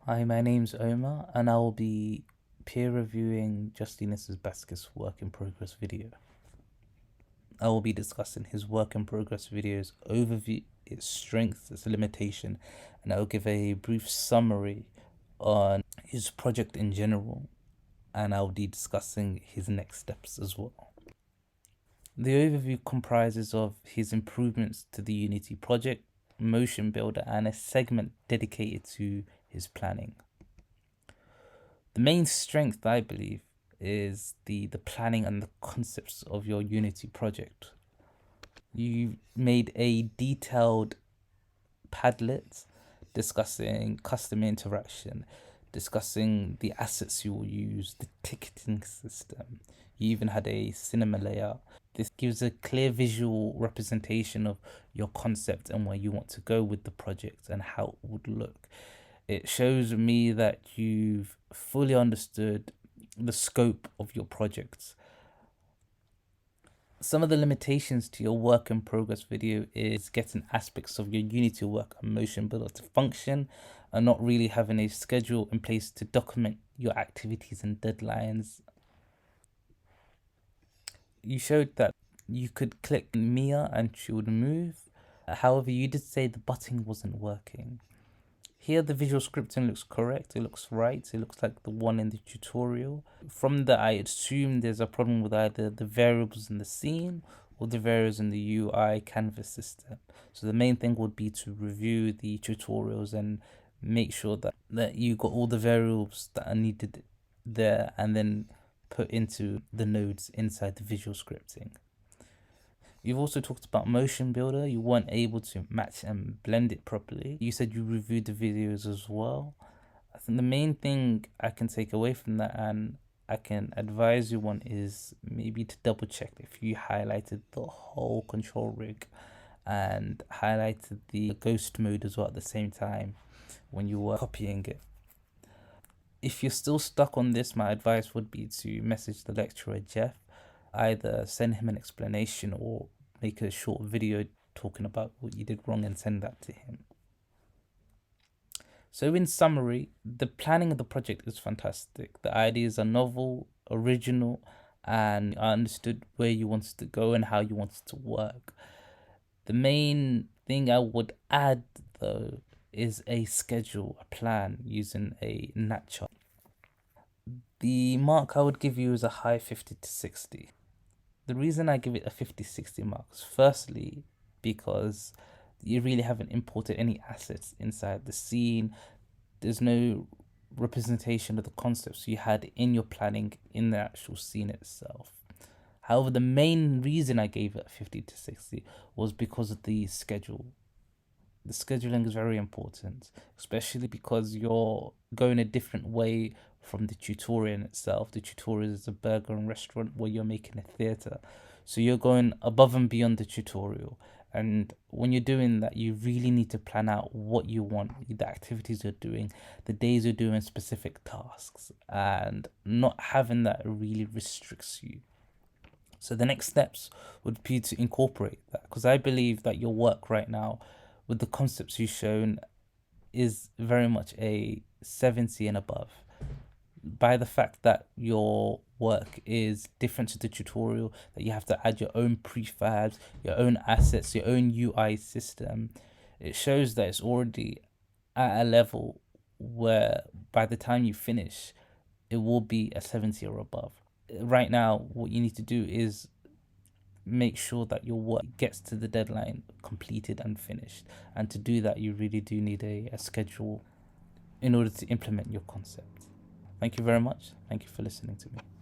Hi, my name's Omar, and I will be peer reviewing Justinas Basket's work in progress video. I will be discussing his work in progress video's overview, its strengths, its limitation, and I will give a brief summary on his project in general, and I will be discussing his next steps as well. The overview comprises of his improvements to the Unity project, Motion Builder, and a segment dedicated to his planning. The main strength, I believe, is the planning and the concepts of your Unity project. You made a detailed Padlet discussing customer interaction, discussing the assets you will use, the ticketing system. You even had a cinema layout. This gives a clear visual representation of your concept and where you want to go with the project and how it would look. It shows me that you've fully understood the scope of your projects. Some of the limitations to your work in progress video is getting aspects of your Unity work and Motion Builder to function and not really having a schedule in place to document your activities and deadlines. You showed that you could click Mia and she would move. However, you did say the button wasn't working. Here the visual scripting looks correct, it looks right, it looks like the one in the tutorial. From that I assume there's a problem with either the variables in the scene or the variables in the UI canvas system. So the main thing would be to review the tutorials and make sure that you got all the variables that are needed there and then put into the nodes inside the visual scripting. You've also talked about Motion Builder. You weren't able to match and blend it properly. You said you reviewed the videos as well. I think the main thing I can take away from that and I can advise you on is maybe to double check if you highlighted the whole control rig and highlighted the ghost mode as well at the same time when you were copying it. If you're still stuck on this, my advice would be to message the lecturer Jeff, either send him an explanation or make a short video talking about what you did wrong and send that to him. So in summary, the planning of the project is fantastic. The ideas are novel, original, and I understood where you wanted to go and how you wanted to work. The main thing I would add though is a schedule, a plan using a NAT chart. The mark I would give you is a high 50 to 60. The reason I give it a 50-60 mark is firstly because you really haven't imported any assets inside the scene. There's no representation of the concepts you had in your planning in the actual scene itself. However, the main reason I gave it 50 to 60 was because of the schedule. The scheduling is very important, especially because you're going a different way from the tutorial itself. The tutorial is a burger and restaurant where you're making a theater. So you're going above and beyond the tutorial. And when you're doing that, you really need to plan out what you want, the activities you're doing, the days you're doing specific tasks, and not having that really restricts you. So the next steps would be to incorporate that because I believe that your work right now with the concepts you've shown is very much a 70 and above. By the fact that your work is different to the tutorial, that you have to add your own prefabs, your own assets, your own UI system, it shows that it's already at a level where by the time you finish, it will be a 70 or above. Right now, what you need to do is make sure that your work gets to the deadline completed and finished. And to do that, you really do need a schedule in order to implement your concept. Thank you very much. Thank you for listening to me.